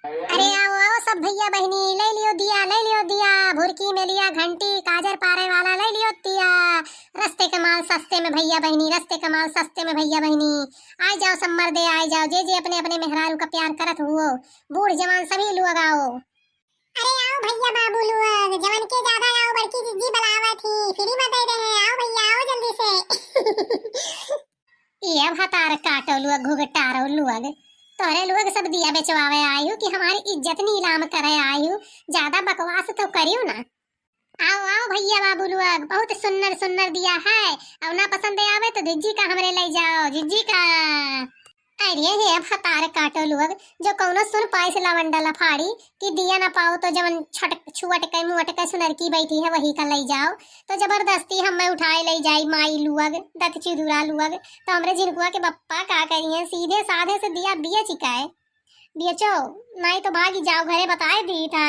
अरे आओ आओ सब भैया बहनी, ले लियो दिया, भुरकी में लिया घंटी, काजर पारे वाला ले लियो दिया। रस्ते के माल सस्ते में भैया बहनी, रस्ते के माल सस्ते में भैया बहनी। आ जाओ सब मर्दे, आ जाओ जे अपने अपने मेहरारू का प्यार करत हुओ, बूढ़ जवान सभी लोग आओ। अरे आओ भैया बाबू लोग, जवन के ज्यादा आओ, बड़की जिज्जी बलावत थी, फ्री में दे रहे हैं, आओ भैया आओ जल्दी से। ये भतार काटो लोग, घुघटारो लोग, तोरे लोग सब दिया बेचवावे आयु कि हमारी इज्जत नीलाम करे आयु, ज्यादा बकवास तो करियो ना। आओ आओ भैया बाबू लोग, बहुत सुंदर सुंदर दिया है, अब ना पसंद आवे तो जिज्जी का हमरे ले जाओ, जिज्जी का। अरे हे भतार काटो लोग, जो कौनो सुन पाई से लवंडा लफाड़ी कि दिया ना पाओ तो जवन छुअट के मुअट के सुनर की बैठी है वही का ले जाओ, तो जबरदस्ती हमें उठाए ले जाई माई लोग, दत चिदुरा लोग। तो हमरे जिनकुआ के बप्पा का करिए, सीधे साधे से दिया बिया चिकाए, बेचो नहीं तो भागी जाओ घरे, बताए दी था।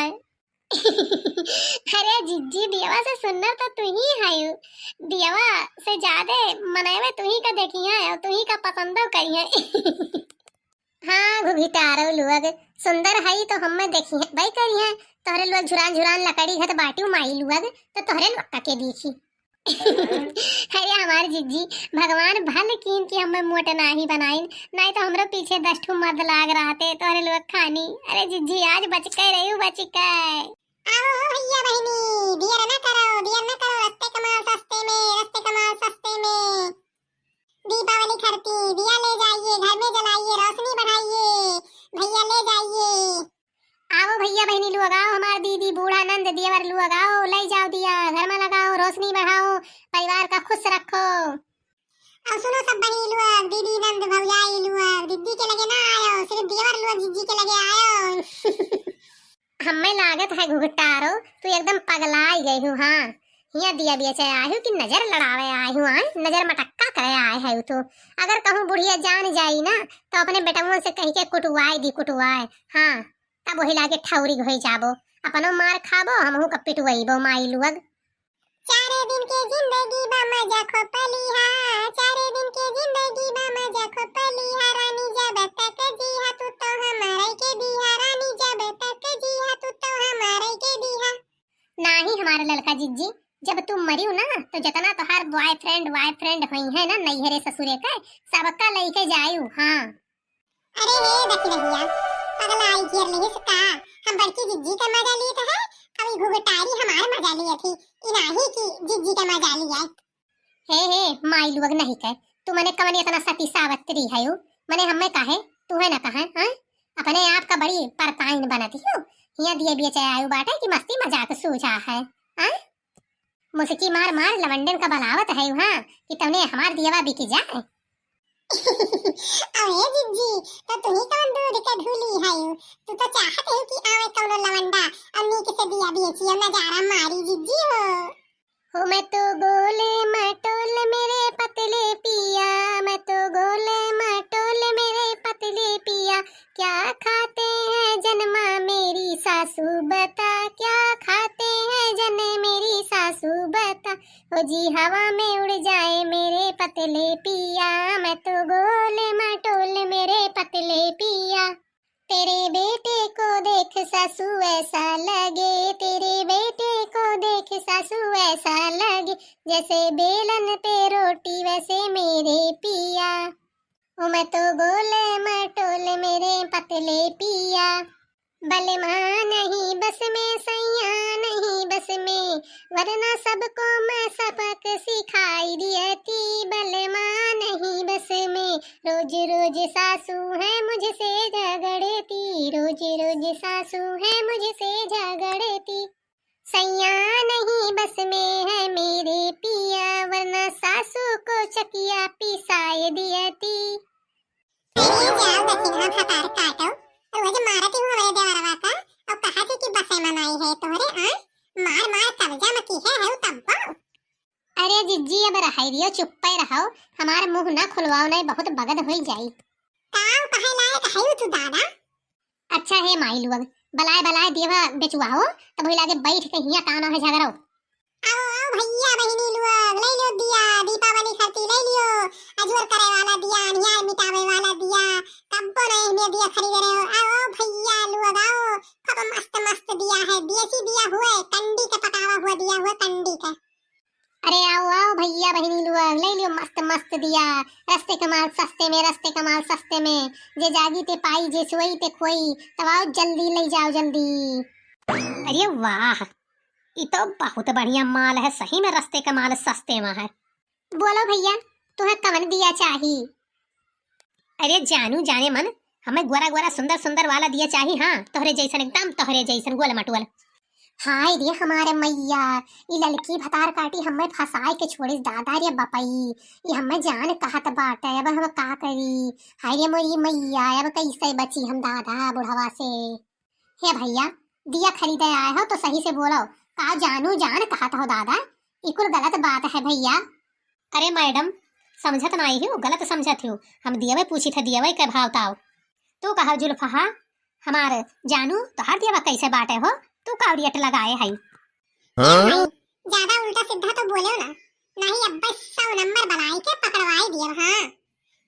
अरे जिज्जी दियावा से सुनना तो तू ही है, दियावा से ज्यादा मनावे तू ही का देखी है और तू ही का पसंद करी है। हाँ घुघिटारो लोग, सुंदर है तो हमें देखी है भाई करी है, तोहरे लोग झुरान झुरान लकड़ी घत बाटी माई लोग तो तोहरे लोग के देखी। अरे हमारे जिज्जी भगवान भल कीन की हमें मोट नाही बनाई, नहीं तो हमरो पीछे 10 ठू मर्द लाग रहते तोहरे लोग खानी। अरे जिज्जी आज बच के रही हूँ, बच के आओ भैया बहनी, दियर न करो, रस्ते कमाल सस्ते में, रस्ते कमाल सस्ते में। दीपावली खरती दिया ले जाइए, घर में जलाइए, रोशनी बढ़ाइए, भैया ले जाइए। आओ भैया बहनी लोग आओ, हमारे दीदी बूढ़ा नंद देवर लोग आओ, ले जाओ दिया, घर में लगाओ, रोशनी बढ़ाओ, परिवार का खुश रखो। और सुनो सब बहनी लोग, दीदी नंद भौजाई लोग, दीदी के लगे ना आयो, सिर्फ देवर लोग जिज्जी के लगे आयो। हमें लागत है घुघटारो तू एकदम पगलाई गई हूँ। हाँ यहाँ दिया बेचे आई हूँ कि नजर लड़ावे आई हूँ, नजर मटक्का करे आए है तो अगर कहूँ बुढ़िया जान जाई ना तो अपने बेटुओं से कह के कुटवाए। हाँ तब वही लागे ठौरी हो जाबो, अपनो मार खाबो, हमहू का पिटवाइबो माई लोग। 4 दिन के जिंदगी बा मजा खो पलिहा, 4 दिन के जिंदगी बा मजा खो पलिहा, रानी जब तक जीहा तू तो हमारे के दिहा, रानी जब तक जीहा तू तो हमारे के दिहा। नहीं हमारा लड़का जिज्जी, जब तुम मरियो ना तो जितना तोहार बॉयफ्रेंड हुई है ना नैहरे ससुरे के सबका लेके जायू। हाँ अरे हे देखी रहिया, पगला आई घेर ले इसका, हम बड़की जिज्जी का मजा लिए है, कभी घुघटारी हमारे मजा लिए थी, इनाही की जिज्जी का मजा लिया। हे माई लोग नहीं कह तू मने कमने इतना सती सावत्री है यू, मने हमें काहे तू है ना कहा हां अपने आप का बड़ी परताइन बनती हो। यहाँ दिए बेचे आयु बाटे की मस्ती मजाक सूझा है। हां मुसकी मार मार लवंडन का बलावत है वहां कि तने हमार दियावा बिक जाए। अरे जिज्जी तो तू ही कौन दूध के ढूली है यू, तू तो चाहत है कि आवे कौनो लवंडा अम्मी के से दिया बेची और नजारा मारी जिज्जी हो। मैं तो गोले मटोल मेरे पतले पिया, मैं तो गोले मटोल मेरे पतले पिया, क्या खाते हैं जन्मा मेरी सासू बता, क्या खाते हैं जन मेरी सासू बता, ओ जी हवा में उड़ जाए मेरे पतले पिया, मैं तो गोले मटोल मेरे पतले पिया। तेरे बेटे को देख सासू ऐसा लगे, तेरे बेटे को देख सासू ऐसा लगे, जैसे बेलन पे रोटी वैसे मेरे पिया, ओ मैं तो गोले मटोले मेरे पतले पिया। बलमा नहीं बस में सैया नहीं बस में, वरना सबको मैं सबक सिखाई दियती, बलमा नहीं बस में, रोज रोज सासू है मुझसे झगड़ती, रोज रोज सासू है मुझसे झगड़ती, सैया नहीं बस में है मेरे पिया, वरना सासू को चकिया पिसाए दियती। रोज मारती हूँ रे देवरवा का, और कहा थी कि बसे मनाई है तोरे मार मार कब्जा मकी है तब। अरे जिज्जी अब रहाई दियो, चुप पे रहो, हमारा मुंह ना खुलवाओ नहीं बहुत बगद हो जाई। काऊ कहे लायक है तू दादा। अच्छा है माई लोग, बलाए बलाए देवा बेचुआओ तब लागे बैठ के हिया कानो है झगड़ो। आओ आओ भैया बहिनी लोग ले लो दिया, दीपावली खर्ची ले लियो। अजूर करे वाला दिया, निहार मिटावे वाला दिया, कब्बो नहीं में दिया खरीद रहे हो। आओ भैया लोग आओ, कब मस्त मस्त दिया है, देसी दिया हुआ है, कंडी का पकावा हुआ दिया हुआ, कंडी का। अरे आओ आओ भैया बहिनी लोग ले लियो मस्त मस्त दिया। रस्ते का माल सस्ते में, रस्ते का माल सस्ते में, जे जागी ते पाई, जे सोई ते खोई। तब आओ जल्दी ले जाओ जल्दी। अरे वाह, ये तो बहुत बढ़िया माल है, सही में रस्ते का माल सस्ते में है। बोलो भैया तुम्हें कवन दिया चाहिए? अरे जानू जाने मन, हमें गोरा गोरा सुंदर सुंदर वाला दिया चाहिए। हाँ तोहरे जैसन, एकदम तोहरे जैसन गोल मटोल। हाय रे हमारे मैया, ये लड़की भतार काटी हमें फसाए के छोड़िस दादा रे बापई। ये हमें जान कहत बाटे, अब हम का करी? हाय रे मोरी मैया, अब कैसे बची हम दादा बुढ़वा से? हे भैया दिया खरीदे आए हो तो सही से बोलो, का जानू जान कहत हो दादा? ये कुल गलत बात है भैया। अरे मैडम समझत नहीं हो, गलत समझत हो। हम दियावे पूछी थे, दियावे के भाव ताओ। तू कहा जुल्फा हमारे जानू तोहार दियावा कैसे बाटे हो? तू का रेट लगाए है? ज्यादा उल्टा सीधा तो बोले ना, नहीं अब 100 नंबर बनाई के पकड़वाई दिया। हाँ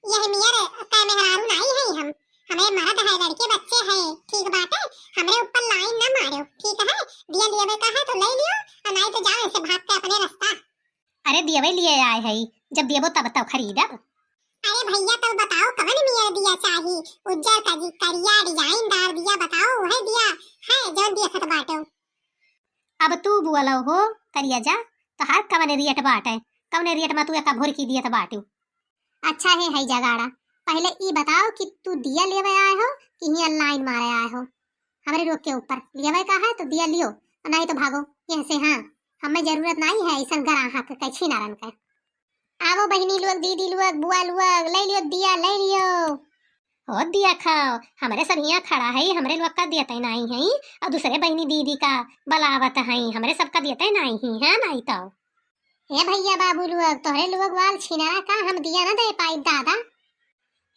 यह मेयर का मेहरारू नहीं है, हम हमें मर्द है, लड़के बच्चे हैं, ठीक बात है। हमरे ऊपर लाइन ना मारो, ठीक है? दिया लेवे का है तो ले लियो, और नहीं तो जाओ ऐसे भाग के अपने रास्ता। अरे दियावे लिए आए है, जब दियबो तब तब खरीदब। अरे भैया तो बताओ कवन मेयर दिया चाहिए? उज्जर का करिया डिजाइनदार दिया बताओ, वह दिया है जो दिया खत बाटो। अब तू बोलो हो करिया जा, तोहार कवन रेट बाटे? कवन रेट में तू एक भोर की दिया बाटू? अच्छा है जगाड़ा, पहले ये बताओ कि तू दिया लेवे आए हो कि यहाँ लाइन मारे आए हो? हमारे रोक के ऊपर लेवे का है तो दिया लियो, और नहीं तो भागो यहाँ से। हाँ हमें जरूरत नहीं है ऐसा गराहा के कैछी नारन का। आवो बहनी लोग, दीदी लोग, बुआ लोग, ले लियो दिया ले लियो। हो दिया खाओ, हमारे सब यहाँ खड़ा है, हमारे लोग का देते नहीं है, और दूसरे बहनी दीदी का बलावत है, हमारे सबका देते नहीं है। नहीं तो हे भैया बाबू लोग, तोहरे लोग वाल छिनारा का हम दिया ना दे पाई दादा।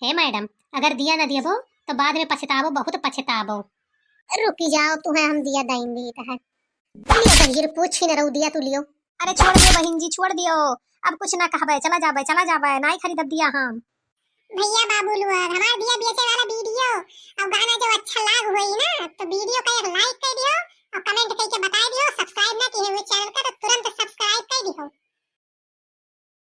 हे मैडम अगर दिया न दियबो तो बाद में पछताबो, बहुत पछताबो। रुकी जाओ तुम्हें हम दिया देंगे है। लियो बहिर पूछी न रहू दिया तू लियो। अरे छोड़ दियो बहन जी, छोड़ दियो, अब कुछ ना कहबे, चला जाबे नहीं खरीदब दिया हम। भैया बाबू लोग हमारा दिया बेचे वाला वीडियो